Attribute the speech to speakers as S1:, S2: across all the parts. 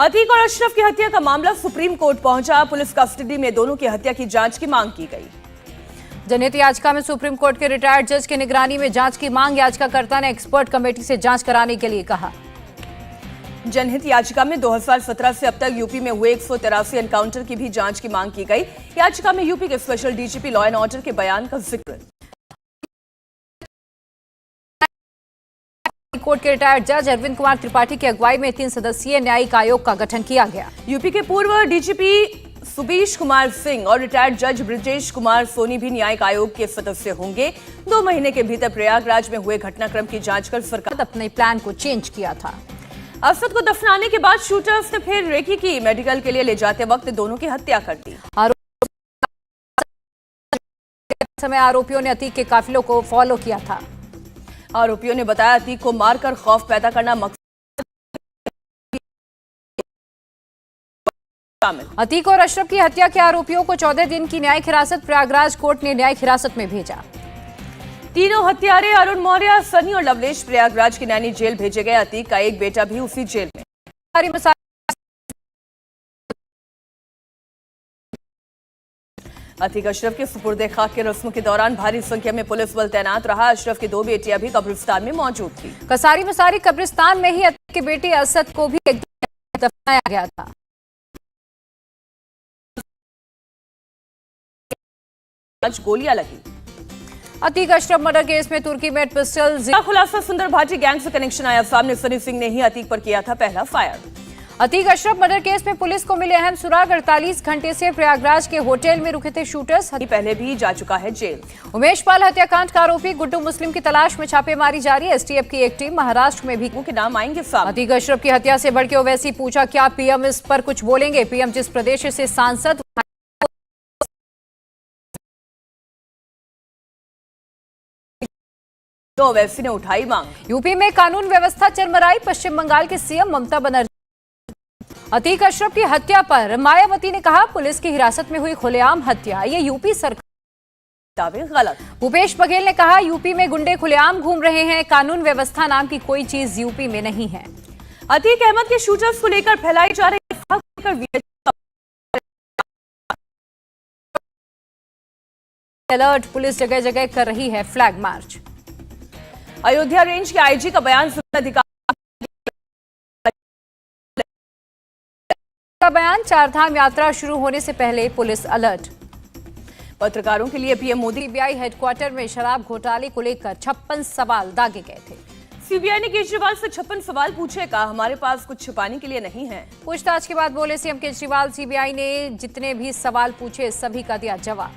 S1: अतीक और अशरफ की हत्या का मामला सुप्रीम कोर्ट पहुंचा। पुलिस कस्टडी में दोनों की हत्या की जांच की मांग की गई।
S2: जनहित याचिका में सुप्रीम कोर्ट के रिटायर्ड जज की निगरानी में जांच की मांग याचिकाकर्ता ने एक्सपर्ट कमेटी से जांच कराने के लिए कहा।
S1: जनहित याचिका में 2017 से अब तक यूपी में हुए 183 एनकाउंटर की भी जांच की मांग की गई। याचिका में यूपी के special DGP law and order के बयान का जिक्र।
S2: कोर्ट के रिटायर्ड जज अरविंद कुमार त्रिपाठी की अगुवाई में 3 सदस्यीय न्यायिक आयोग का गठन किया गया।
S1: यूपी के पूर्व डीजीपी सुबीश कुमार सिंह और रिटायर्ड जज ब्रिजेश कुमार सोनी भी न्यायिक आयोग के सदस्य होंगे। 2 महीने के भीतर प्रयागराज में हुए घटनाक्रम की जांच कर सरकार
S2: अपने प्लान को चेंज किया था।
S1: असद को दफनाने के बाद शूटर्स ने फिर रेकी की। मेडिकल के लिए ले जाते वक्त दोनों की हत्या कर दी।
S2: समय आरोपियों ने अतीक के काफिलों को फॉलो किया था।
S1: आरोपियों ने बताया अतीक को मारकर खौफ पैदा करना मकसद।
S2: अतीक और अशरफ की हत्या के आरोपियों को 14 दिन की न्यायिक हिरासत प्रयागराज कोर्ट ने न्यायिक हिरासत में भेजा।
S1: तीनों हत्यारे अरुण मौर्य, सनी और लवलेश प्रयागराज की नैनी जेल भेजे गए। अतीक का एक बेटा भी उसी जेल में। अतीक अशरफ के सुपुर्दे खाक के रस्मों के दौरान भारी संख्या में पुलिस बल तैनात रहा। अशरफ की 2 बेटियां भी कब्रिस्तान में मौजूद थी।
S2: कसारी मसारी कब्रिस्तान में ही अतीक के बेटे असद को भी दफनाया गया था।
S1: आज गोलियां लगी।
S2: अतीक अशरफ मर्डर केस में तुर्की में पिस्टल
S1: खुलासा। सुंदर भाटी गैंग से कनेक्शन आया सामने। सनी सिंह ने ही अतीक पर किया था पहला fire.
S2: Atiq Ashraf murder case में पुलिस को मिले अहम सुराग। 48 घंटे से प्रयागराज के होटल में रुके थे शूटर्स।
S1: पहले भी जा चुका है जेल।
S2: उमेश पाल हत्याकांड का आरोपी गुड्डू मुस्लिम की तलाश में छापेमारी जारी। एसटीएफ की एक टीम महाराष्ट्र में भी
S1: के नाम आएंगे सामने।
S2: अतीक अशरफ की हत्या से बढ़ के ओवैसी पूछा क्या पीएम इस पर कुछ बोलेंगे। पीएम जिस प्रदेश से सांसद
S1: तो ओवैसी ने उठाई मांग।
S2: यूपी में कानून व्यवस्था चरमराई। पश्चिम बंगाल के सीएम ममता बनर्जी। अतीक अशरफ की हत्या पर मायावती ने कहा पुलिस की हिरासत में हुई खुलेआम हत्या ये यूपी सरकार
S1: दावे गलत।
S2: भूपेश बघेल ने कहा यूपी में गुंडे खुलेआम घूम रहे हैं। कानून व्यवस्था नाम की कोई चीज यूपी में नहीं है।
S1: अतीक अहमद के शूटर्स को लेकर फैलाई जा रही
S2: अलर्ट। पुलिस जगह जगह कर रही है फ्लैग मार्च।
S1: अयोध्या रेंज के आईजी का बयान
S2: चारधाम यात्रा शुरू होने से पहले पुलिस अलर्ट।
S1: पत्रकारों के लिए पीएम मोदी।
S2: सीबीआई हेडक्वार्टर में शराब घोटाले को लेकर 56 सवाल दागे गए थे।
S1: सीबीआई ने केजरीवाल से 56 सवाल पूछे। कहा हमारे पास कुछ छुपाने के लिए नहीं है।
S2: पूछताछ के बाद बोले सीएम केजरीवाल सीबीआई ने जितने भी सवाल पूछे सभी का दिया जवाब।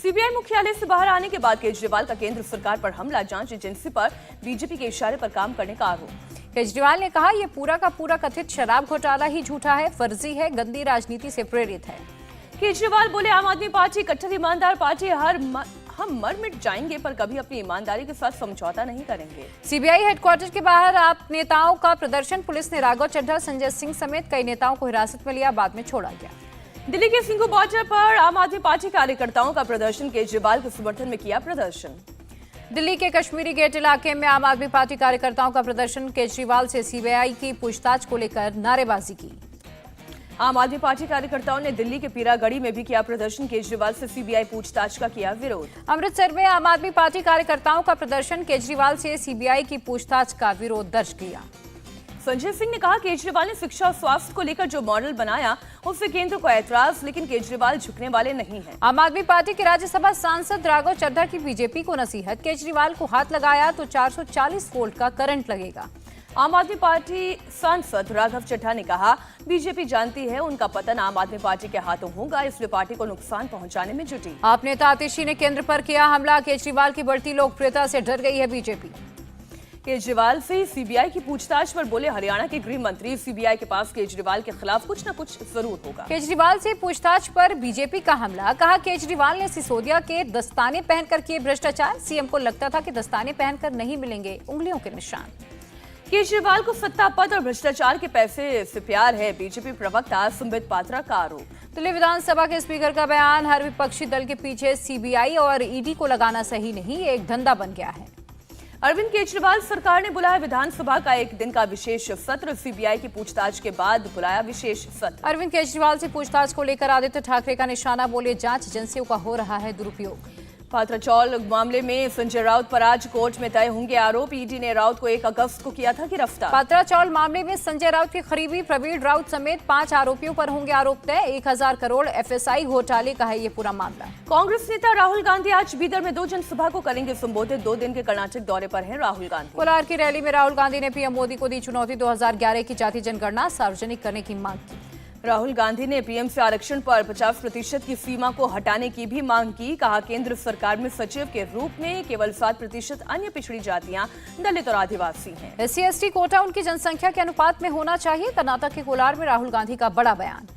S1: सीबीआई मुख्यालय से बाहर आने के बाद केजरीवाल का केंद्र सरकार पर हमला। जांच एजेंसी पर बीजेपी के इशारे पर काम करने का आरोप।
S2: केजरीवाल ने कहा यह पूरा का पूरा कथित शराब घोटाला ही झूठा है, फर्जी है, गंदी राजनीति से प्रेरित है।
S1: केजरीवाल बोले आम आदमी पार्टी कट्टर ईमानदार पार्टी हम मर मिट जाएंगे पर कभी अपनी ईमानदारी के साथ समझौता नहीं करेंगे।
S2: सीबीआई हेडक्वार्टर के बाहर आप नेताओं का प्रदर्शन। पुलिस ने राघव चड्ढा, संजय सिंह समेत कई नेताओं को हिरासत में लिया, बाद में छोड़ा गया।
S1: दिल्ली के सिंघू बॉर्डर पर आम आदमी पार्टी कार्यकर्ताओं का प्रदर्शन। केजरीवाल के समर्थन में किया प्रदर्शन।
S2: दिल्ली के कश्मीरी गेट इलाके में आम आदमी पार्टी कार्यकर्ताओं का प्रदर्शन। केजरीवाल से सीबीआई की पूछताछ को लेकर नारेबाजी की।
S1: आम आदमी पार्टी कार्यकर्ताओं ने दिल्ली के पीरागढ़ी में भी किया प्रदर्शन। केजरीवाल से सीबीआई पूछताछ का किया विरोध।
S2: अमृतसर में आम आदमी पार्टी कार्यकर्ताओं का प्रदर्शन। केजरीवाल से सीबीआई की पूछताछ का विरोध दर्ज किया।
S1: संजय सिंह ने कहा केजरीवाल ने शिक्षा और स्वास्थ्य को लेकर जो मॉडल बनाया उससे केंद्र को ऐतराज, लेकिन केजरीवाल झुकने वाले नहीं हैं।
S2: आम आदमी पार्टी के राज्यसभा सांसद राघव चड्ढा की बीजेपी को नसीहत। केजरीवाल को हाथ लगाया तो 440 वोल्ट का करंट लगेगा।
S1: आम आदमी पार्टी सांसद राघव चड्ढा ने कहा बीजेपी जानती है उनका पतन आम आदमी पार्टी के हाथों होगा, इसलिए पार्टी को नुकसान पहुंचाने में जुटी।
S2: आप नेता आतिशी ने केंद्र पर किया हमला। केजरीवाल की बढ़ती लोकप्रियता से डर गई है बीजेपी।
S1: केजरीवाल से सीबीआई की पूछताछ पर बोले हरियाणा के गृह मंत्री सीबीआई के पास केजरीवाल के खिलाफ कुछ न कुछ जरूर होगा।
S2: केजरीवाल से पूछताछ पर बीजेपी का हमला। कहा केजरीवाल ने सिसोदिया के दस्ताने पहनकर किए भ्रष्टाचार। सीएम को लगता था कि दस्ताने पहनकर नहीं मिलेंगे उंगलियों के निशान।
S1: केजरीवाल को सत्ता पद और भ्रष्टाचार के पैसे से प्यार है। बीजेपी प्रवक्ता संबित पात्रा का आरोप।
S2: दिल्ली विधानसभा के स्पीकर का बयान। हर विपक्षी दल के पीछे सीबीआई और ईडी को लगाना सही नहीं, ये एक धंधा बन गया है।
S1: अरविंद केजरीवाल सरकार ने बुलाया विधानसभा का एक दिन का विशेष सत्र। सीबीआई की पूछताछ के बाद बुलाया विशेष सत्र।
S2: अरविंद केजरीवाल से पूछताछ को लेकर आदित्य ठाकरे का निशाना, बोले जांच एजेंसियों का हो रहा है दुरुपयोग।
S1: पात्राचौल मामले में संजय राउत पर आज कोर्ट में तय होंगे आरोप। ईडी ने राउत को 1 अगस्त को किया था गिरफ्तार।
S2: पात्राचौल मामले में संजय राउत के करीबी प्रवीण राउत समेत 5 आरोपियों पर होंगे आरोप तय। 1000 करोड़ एफएसआई घोटाले का है ये पूरा मामला।
S1: कांग्रेस नेता राहुल गांधी आज बीदर में 2 जनसभा को करेंगे संबोधित। 2 दिन के कर्नाटक दौरे पर हैं राहुल गांधी।
S2: कोलार की रैली में राहुल गांधी ने पीएम मोदी को दी चुनौती। 2011 की जाति जनगणना सार्वजनिक करने की मांग की।
S1: राहुल गांधी ने पीएम से आरक्षण पर 50% की सीमा को हटाने की भी मांग की। कहा केंद्र सरकार में सचिव के रूप में केवल 7% अन्य पिछड़ी जातियां, दलित और आदिवासी हैं।
S2: SC/ST कोटा उनकी जनसंख्या के अनुपात में होना चाहिए। कर्नाटक के कोलार में राहुल गांधी का बड़ा बयान।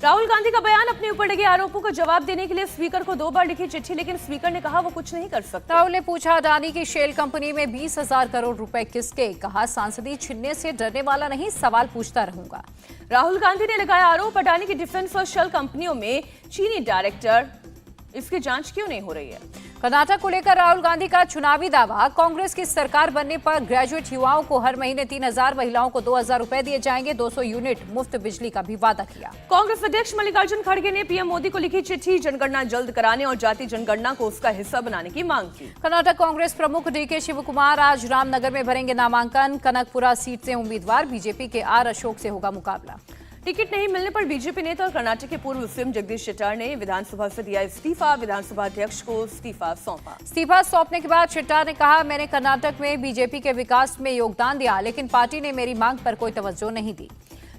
S1: राहुल गांधी का बयान, अपने ऊपर लगे आरोपों का जवाब देने के लिए स्पीकर को 2 बार लिखी चिट्ठी, लेकिन स्पीकर ने कहा वो कुछ नहीं कर सकते।
S2: राहुल ने पूछा अडानी की शेल कंपनी में 20,000 करोड़ रुपए किसके। कहा सांसदी छीनने से डरने वाला नहीं, सवाल पूछता रहूंगा।
S1: राहुल गांधी ने लगाया आरोप अडानी की डिफेंस और शेल कंपनियों में चीनी डायरेक्टर, इसकी जांच क्यों नहीं हो रही है।
S2: कर्नाटक को लेकर राहुल गांधी का चुनावी दावा। कांग्रेस की सरकार बनने पर ग्रेजुएट युवाओं को हर महीने 3,000, महिलाओं को 2,000 रुपए दिए जाएंगे। 200 यूनिट मुफ्त बिजली का भी वादा किया।
S1: कांग्रेस अध्यक्ष मल्लिकार्जुन खड़गे ने पीएम मोदी को लिखी चिट्ठी, जनगणना जल्द कराने और जाति जनगणना को उसका हिस्सा बनाने की मांग की।
S2: कर्नाटक कांग्रेस प्रमुख DK शिवकुमार आज रामनगर में भरेंगे नामांकन। कनकपुरा सीट से उम्मीदवार बीजेपी के R अशोक से होगा मुकाबला।
S1: टिकट नहीं मिलने पर बीजेपी नेता और कर्नाटक के पूर्व सीएम जगदीश शेट्टार ने विधानसभा से दिया इस्तीफा। विधानसभा अध्यक्ष को इस्तीफा सौंपा।
S2: इस्तीफा सौंपने के बाद शेट्टार ने कहा, मैंने कर्नाटक में बीजेपी के विकास में योगदान दिया, लेकिन पार्टी ने मेरी मांग पर कोई तवज्जो नहीं दी।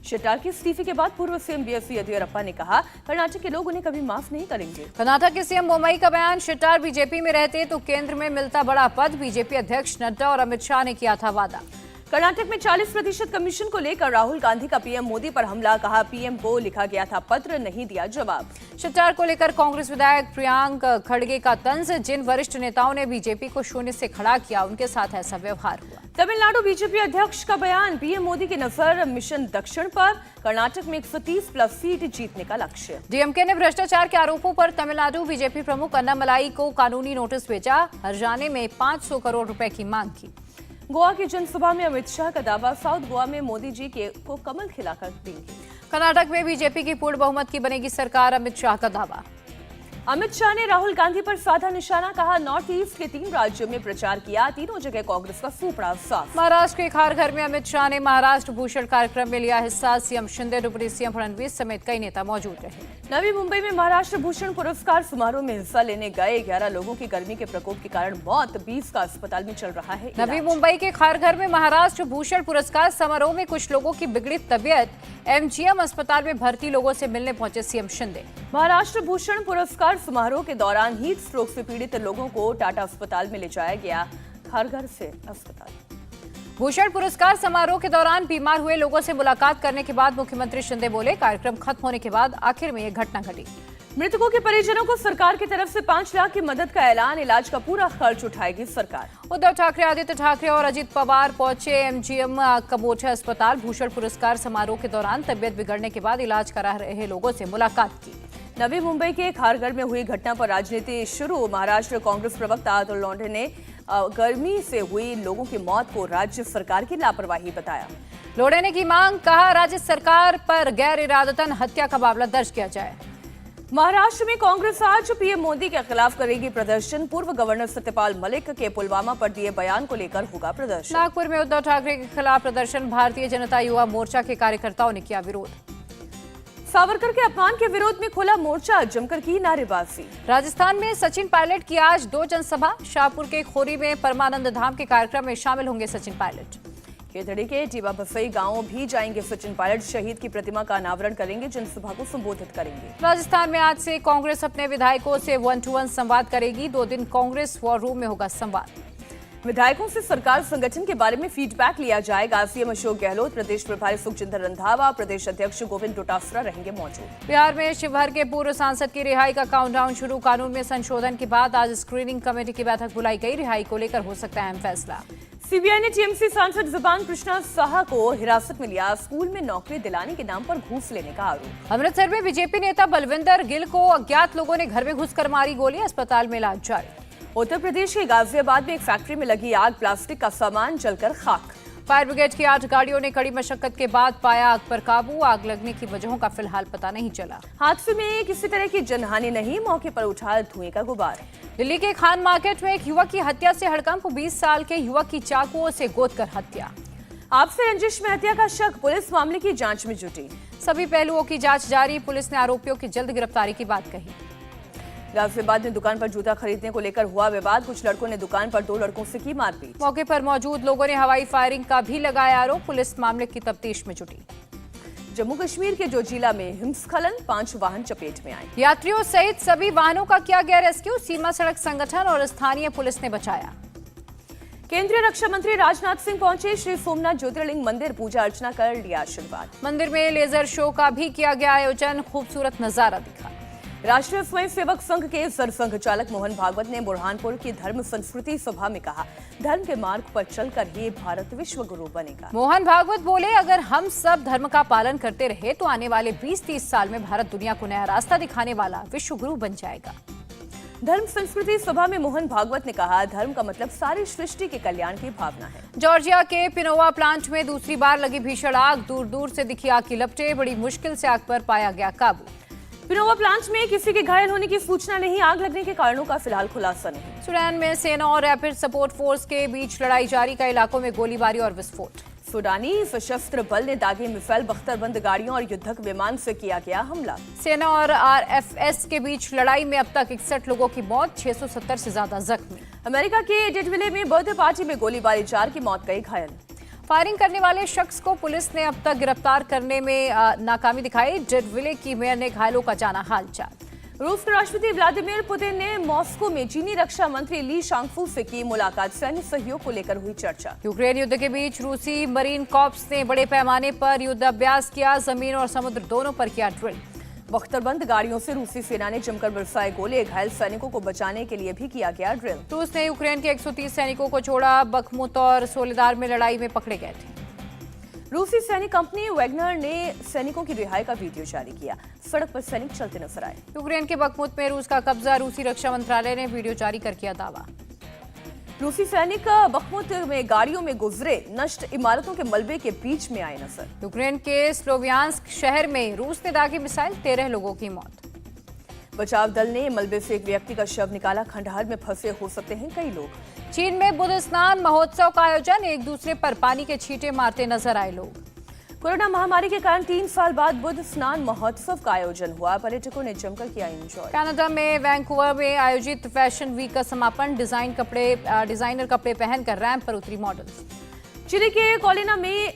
S1: शेट्टार के इस्तीफे के बाद पूर्व सीएम BS येदियुरप्पा ने कहा, कर्नाटक के लोग उन्हें कभी माफ नहीं करेंगे।
S2: कर्नाटक के सीएम बोम्मई का बयान, शेट्टार बीजेपी में रहते तो केंद्र में मिलता बड़ा पद। बीजेपी अध्यक्ष नड्डा और अमित शाह ने किया था वादा।
S1: कर्नाटक में 40% कमीशन को लेकर राहुल गांधी का पीएम मोदी पर हमला। कहा पीएम को लिखा गया था पत्र, नहीं दिया जवाब।
S2: शेट्टार को लेकर कांग्रेस विधायक प्रियांक खड़गे का तंज। जिन वरिष्ठ नेताओं ने बीजेपी को शून्य से खड़ा किया, उनके साथ ऐसा व्यवहार हुआ।
S1: तमिलनाडु बीजेपी अध्यक्ष का बयान, पीएम मोदी की नजर मिशन दक्षिण पर। कर्नाटक में 130+ सीट जीतने का लक्ष्य।
S2: DMK ने भ्रष्टाचार के आरोपों पर तमिलनाडु बीजेपी प्रमुख अन्नामलाई को कानूनी नोटिस भेजा। हरजाने में 500 करोड़ रुपए की मांग की।
S1: गोवा की जनसभा में अमित शाह का दावा, साउथ गोवा में मोदी जी को कमल खिलाकर देंगे।
S2: कर्नाटक में बीजेपी की पूर्ण बहुमत की बनेगी सरकार, अमित शाह का दावा।
S1: अमित शाह ने राहुल गांधी पर साधा निशाना। कहा नॉर्थ ईस्ट के 3 राज्यों में प्रचार किया, तीनों जगह कांग्रेस का सूपड़ा साफ।
S2: महाराष्ट्र के खारघर में अमित शाह ने महाराष्ट्र भूषण कार्यक्रम में लिया हिस्सा। CM Shinde, deputy CM Fadnavis समेत कई नेता मौजूद रहे।
S1: नवी मुंबई में महाराष्ट्र भूषण पुरस्कार समारोह में हिस्सा लेने गए 11 लोगों की गर्मी के प्रकोप के कारण मौत। 20 का अस्पताल में चल रहा है इलाज।
S2: नवी मुंबई के खारघर में महाराष्ट्र भूषण पुरस्कार समारोह में कुछ लोगों की बिगड़ी तबीयत। MGM अस्पताल में भर्ती लोगों से मिलने पहुंचे सीएम शिंदे।
S1: महाराष्ट्र भूषण पुरस्कार समारोह के दौरान हीट स्ट्रोक से पीड़ित लोगों को टाटा अस्पताल में ले जाया गया, खारघर से अस्पताल।
S2: भूषण पुरस्कार समारोह के दौरान बीमार हुए लोगों से मुलाकात करने के बाद मुख्यमंत्री शिंदे बोले, कार्यक्रम खत्म होने के बाद आखिर में यह घटना घटी।
S1: मृतकों के परिजनों को सरकार की तरफ से 5 लाख की मदद का ऐलान। इलाज का पूरा खर्च उठाएगी सरकार।
S2: उद्धव ठाकरे, आदित्य ठाकरे और अजित पवार पहुंचे MGM कबोठे अस्पताल। भूषण पुरस्कार समारोह के दौरान तबियत बिगड़ने के बाद इलाज करा रहे लोगों से मुलाकात की।
S1: नवी मुंबई के खारघर में हुई घटना पर राजनीति शुरू। महाराष्ट्र कांग्रेस प्रवक्ता अतुल लोंढे ने गर्मी से हुई लोगों की मौत को राज्य सरकार की लापरवाही बताया।
S2: लोंढे ने की मांग, कहा राज्य सरकार पर गैर इरादतन हत्या का मामला दर्ज किया जाए।
S1: महाराष्ट्र में कांग्रेस आज पीएम मोदी के खिलाफ करेगी प्रदर्शन। पूर्व गवर्नर सत्यपाल मलिक के पुलवामा पर दिए बयान को लेकर होगा प्रदर्शन।
S2: नागपुर में उद्धव ठाकरे के खिलाफ प्रदर्शन। भारतीय जनता युवा मोर्चा के कार्यकर्ताओं ने किया विरोध।
S1: सावरकर के अपमान के विरोध में खोला मोर्चा, जमकर की नारेबाजी।
S2: राजस्थान में सचिन पायलट की आज 2 जनसभा। शाहपुर के खोरी में परमानंद धाम के कार्यक्रम में शामिल होंगे सचिन पायलट।
S1: केतड़ी के टीबा बसई गांव भी जाएंगे सचिन पायलट। शहीद की प्रतिमा का अनावरण करेंगे, जनसभा को संबोधित करेंगे।
S2: राजस्थान में आज से कांग्रेस अपने विधायकों से 1-to-1 संवाद करेगी। 2 दिन कांग्रेस वॉर रूम में होगा संवाद।
S1: विधायकों से सरकार संगठन के बारे में फीडबैक लिया जाएगा। सीएम अशोक गहलोत, प्रदेश प्रभारी सुखजिंदर रंधावा, प्रदेश अध्यक्ष गोविंद डोटासरा रहेंगे मौजूद।
S2: बिहार में शिवहर के पूर्व सांसद की रिहाई का काउंटडाउन शुरू। कानून में संशोधन के बाद आज स्क्रीनिंग कमेटी की बैठक बुलाई गई। रिहाई को लेकर हो सकता है अहम फैसला।
S1: सीबीआई ने टीएमसी सांसद जुबान कृष्णा साहा को हिरासत में लिया। स्कूल में नौकरी दिलाने के नाम पर घूस लेने का आरोप।
S2: अमृतसर में बीजेपी नेता बलविंदर गिल को अज्ञात लोगों ने घर में घुसकर मारी गोली। अस्पताल में इलाज जारी।
S1: उत्तर प्रदेश के गाजियाबाद में एक फैक्ट्री में लगी आग, प्लास्टिक का सामान जलकर खाक।
S2: फायर ब्रिगेड की 8 गाड़ियों ने कड़ी मशक्कत के बाद पाया आग पर काबू। आग लगने की वजहों का फिलहाल पता नहीं चला।
S1: हादसे में किसी तरह की जनहानि नहीं, मौके पर उठा धुएं का गुबार।
S2: दिल्ली के खान मार्केट में एक युवक की हत्या से हड़कंप। 20 साल के युवक की चाकुओं से गोदकर हत्या।
S1: आपसे रंजिश में हत्या का शक, पुलिस मामले की जांच में जुटी।
S2: सभी पहलुओं की जांच जारी। पुलिस ने आरोपियों की जल्द गिरफ्तारी की बात कही।
S1: गाजियाबाद में दुकान पर जूता खरीदने को लेकर हुआ विवाद। कुछ लड़कों ने दुकान पर 2 लड़कों से की मारपीट।
S2: मौके पर मौजूद लोगों ने हवाई फायरिंग का भी लगाया आरोप। पुलिस मामले की तफ्तीश में जुटी।
S1: जम्मू कश्मीर के जोजिला में हिमस्खलन, 5 वाहन चपेट में आए।
S2: यात्रियों सहित सभी वाहनों का किया गया रेस्क्यू। सीमा सड़क संगठन और स्थानीय पुलिस ने बचाया।
S1: केंद्रीय रक्षा मंत्री राजनाथ सिंह पहुंचे। श्री सोमनाथ ज्योतिर्लिंग मंदिर पूजा अर्चना कर लिया आशीर्वाद।
S2: मंदिर में लेजर शो का भी किया गया आयोजन। खूबसूरत नजारा दिखा।
S1: राष्ट्रीय स्वयंसेवक संघ के सरसंघ चालक मोहन भागवत ने बुरहानपुर की धर्म संस्कृति सभा में कहा, धर्म के मार्ग पर चलकर ही भारत विश्व गुरु बनेगा।
S2: मोहन भागवत बोले, अगर हम सब धर्म का पालन करते रहे तो आने वाले 20-30 साल में भारत दुनिया को नया रास्ता दिखाने वाला विश्व गुरु बन जाएगा।
S1: धर्म संस्कृति सभा में मोहन भागवत ने कहा, धर्म का मतलब सारी सृष्टि के कल्याण की भावना है।
S2: जॉर्जिया के पिनोवा प्लांट में दूसरी बार लगी भीषण आग। दूर दूर से दिखी आग की लपटें। बड़ी मुश्किल से आग पर पाया गया काबू।
S1: पिनोवा प्लांट में किसी के घायल होने की सूचना नहीं। आग लगने के कारणों का फिलहाल खुलासा नहीं।
S2: सूडान में सेना और रैपिड सपोर्ट फोर्स के बीच लड़ाई जारी। कई इलाकों में गोलीबारी और विस्फोट।
S1: सूडानी सशस्त्र बल ने दागे मिसाइल, बख्तरबंद गाड़ियों और युद्धक विमान से किया गया हमला।
S2: सेना और आरएफएस के बीच लड़ाई में अब तक 61 लोगों की मौत, 670 से ज्यादा जख्मी।
S1: अमेरिका के डेडविले में बर्थडे पार्टी में गोलीबारी, 4 की मौत, कई घायल।
S2: फायरिंग करने वाले शख्स को पुलिस ने अब तक गिरफ्तार करने में नाकामी दिखाई। डेडविले की मेयर ने घायलों का जाना हालचाल।
S1: रूस के राष्ट्रपति व्लादिमीर पुतिन ने मॉस्को में चीनी रक्षा मंत्री ली शांगफू से की मुलाकात। सैन्य सहयोग को लेकर हुई चर्चा।
S2: यूक्रेन युद्ध के बीच रूसी मरीन कॉर्प्स ने बड़े पैमाने पर युद्ध अभ्यास किया। जमीन और समुद्र दोनों पर किया ड्रिल। बख्तरबंद गाड़ियों से रूसी सेना ने जमकर बरसाए गोले। घायल सैनिकों को बचाने के लिए भी किया गया ड्रिल। रूस ने यूक्रेन के 130 सैनिकों को छोड़ा। बखमुत और सोलेदार में लड़ाई में पकड़े गए थे।
S1: रूसी सैनिक कंपनी वैगनर ने सैनिकों की रिहाई का वीडियो जारी किया। सड़क पर सैनिक चलते नजर आए।
S2: यूक्रेन के बखमुत में रूस का कब्जा। रूसी रक्षा मंत्रालय ने वीडियो जारी कर किया दावा।
S1: रूसी सैनिक बखमुत में गाड़ियों में गुजरे, नष्ट इमारतों के मलबे के बीच में आए नजर।
S2: यूक्रेन के स्लोवियांस्क शहर में रूस ने दागी मिसाइल, 13 लोगों की मौत।
S1: बचाव दल ने मलबे से एक व्यक्ति का शव निकाला। खंडहर में फंसे हो सकते हैं कई लोग।
S2: चीन में बुद्ध स्नान महोत्सव का आयोजन। एक दूसरे पर पानी के छींटे मारते नजर आए लोग।
S1: कोरोना महामारी के कारण 3 साल बाद बुद्ध स्नान महोत्सव का आयोजन हुआ। पर्यटकों ने जमकर किया एंजॉय।
S2: कनाडा में वैंकूवर में आयोजित फैशन वीक का समापन। डिजाइनर कपड़े पहनकर रैंप पर उतरी मॉडल्स।
S1: चिली के कोलिना में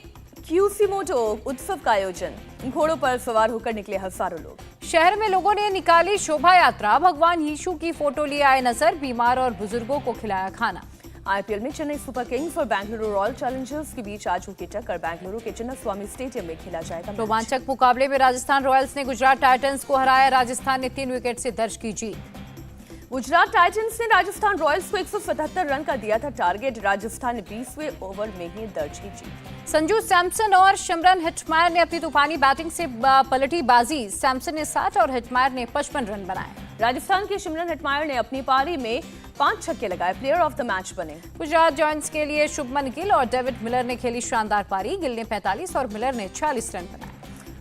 S1: क्यूसीमोटो उत्सव का आयोजन। घोड़ों पर सवार होकर निकले हजारों लोग।
S2: शहर में लोगों ने निकाली शोभा यात्रा। भगवान यीशु की फोटो लिए आए नजर। बीमार और बुजुर्गों को खिलाया खाना। आईपीएल में चेन्नई सुपर किंग्स और बेंगलुरु रॉयल चैलेंजर्स के बीच आज होगी टक्कर। बेंगलुरु के चिन्नास्वामी स्टेडियम में खेला जाएगा। रोमांचक मुकाबले में राजस्थान रॉयल्स ने गुजरात टाइटंस को हराया। राजस्थान ने 3 विकेट से दर्ज की जीत। गुजरात टाइटंस ने राजस्थान रॉयल्स को 177 रन का दिया था टारगेट। राजस्थान ने 20वें ओवर में ही दर्ज की जीत। संजू सैमसन और शिमरन हिटमायर ने अपनी तूफानी बैटिंग से पलटी बाजी। सैमसन ने 60 और हिटमायर ने 55 रन बनाए। राजस्थान के शिमरन हिटमायर ने अपनी पारी में 5 छक्के लगाए। प्लेयर ऑफ द मैच बने। गुजरात जॉयंट्स के लिए शुभमन गिल और डेविड मिलर ने खेली शानदार पारी। गिल ने 45 और मिलर ने 40 रन बनाए।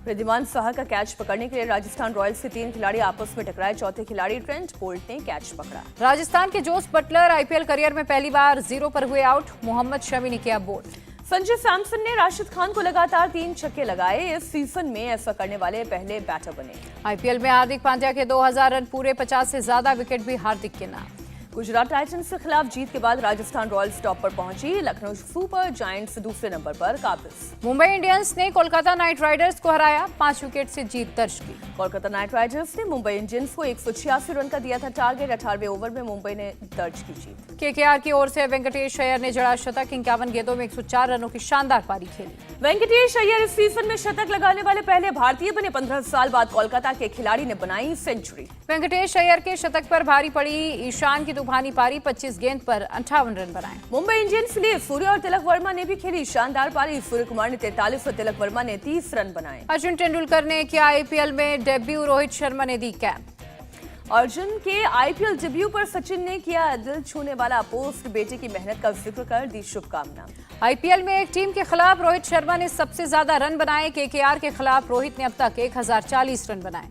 S2: रिद्धिमान साहा का कैच पकड़ने के लिए राजस्थान रॉयल्स के 3 खिलाड़ी आपस में टकराए। चौथे खिलाड़ी ट्रेंट बोल्ट ने कैच पकड़ा। राजस्थान के जोस बटलर आईपीएल करियर में पहली बार 0 पर हुए आउट। मोहम्मद शमी ने किया बोल्ड। संजू सैमसन ने राशिद खान को लगातार 3 छक्के लगाए। इस सीजन में ऐसा करने वाले पहले बैटर बने। आईपीएल में हार्दिक पांड्या के 2000 रन पूरे, 50 से ज्यादा विकेट भी हार्दिक के नाम। गुजरात टाइटंस के खिलाफ जीत के बाद राजस्थान रॉयल्स टॉप पर पहुंची। लखनऊ सुपर जायंट्स दूसरे नंबर पर काबिज। मुंबई इंडियंस ने कोलकाता नाइट राइडर्स को हराया। 5 विकेट से जीत दर्ज की। कोलकाता नाइट राइडर्स ने मुंबई इंडियंस को 186 रन का दिया था टारगेट। 18वें ओवर में मुंबई ने दर्ज की जीत। केकेआर की ओर से वेंकटेश अय्यर ने जड़ा शतक। 51 गेंदों में 104 रनों की शानदार पारी खेली। वेंकटेश अय्यर इस सीजन में शतक लगाने वाले पहले भारतीय बने। 15 साल बाद कोलकाता के खिलाड़ी ने बनाई सेंचुरी। वेंकटेश अय्यर के शतक पर भारी पड़ी ईशान की तूफानी पारी। 25 गेंद पर 58 रन बनाए। मुंबई इंडियंस के लिए सूर्य और तिलक वर्मा ने भी खेली शानदार पारी। सूर्य कुमार ने 43 और तिलक वर्मा ने 30 रन बनाए। अर्जुन तेंदुलकर ने किया आईपीएल में डेब्यू। रोहित शर्मा ने दी कैप।
S1: अर्जुन के आईपीएल डेब्यू पर सचिन ने किया दिल छूने वाला पोस्ट। बेटे की मेहनत का जिक्र कर दी शुभकामना।
S2: आईपीएल में एक टीम के खिलाफ रोहित शर्मा ने सबसे ज्यादा रन बनाए। केकेआर के खिलाफ रोहित ने अब तक 1040 रन बनाए।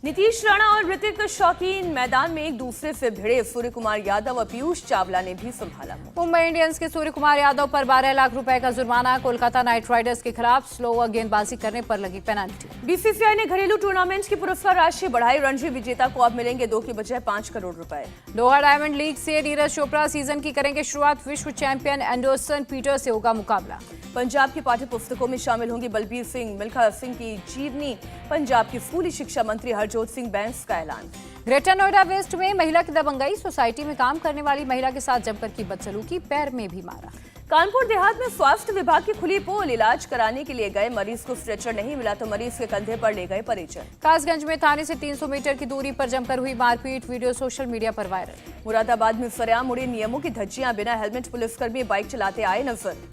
S1: नीतीश राणा और ऋतिक शौकीन मैदान में एक दूसरे से भिड़े। सूर्य कुमार यादव और पीयूष चावला ने भी संभाला मुंह।
S2: मुंबई इंडियंस के सूर्य कुमार यादव पर 12 लाख रुपए का जुर्माना। कोलकाता नाइट राइडर्स के खिलाफ स्लोअर गेंदबाजी करने पर लगी पेनल्टी।
S1: बीसीसीआई ने घरेलू टूर्नामेंट की पुरस्कार राशि बढ़ाई। रणजी विजेता को अब मिलेंगे 2 की बजाय 5 करोड़ रुपए।
S2: दोहा डायमंड लीग से नीरज चोपड़ा सीजन की करेंगे शुरुआत। विश्व चैंपियन एंडरसन पीटर से होगा मुकाबला।
S1: पंजाब की पाठ्य पुस्तकों में शामिल होंगी बलबीर सिंह, मिल्खा सिंह की जीवनी। पंजाब की स्कूली शिक्षा मंत्री हरजोत सिंह बैंस का ऐलान।
S2: ग्रेटर नोएडा वेस्ट में महिला की दबंगई। सोसाइटी में काम करने वाली महिला के साथ जमकर की बदसलूकी, पैर में भी मारा।
S1: कानपुर देहात में स्वास्थ्य विभाग की खुली पोल। इलाज कराने के लिए गए मरीज को स्ट्रेचर नहीं मिला तो मरीज के कंधे पर ले गए परिजन।
S2: कासगंज में थाने से 300 मीटर की दूरी पर जमकर हुई मारपीट। वीडियो सोशल मीडिया पर वायरल।
S1: मुरादाबाद में सरेआम उड़े नियमों की धज्जियां। बिना हेलमेट पुलिसकर्मी बाइक चलाते आए नजर।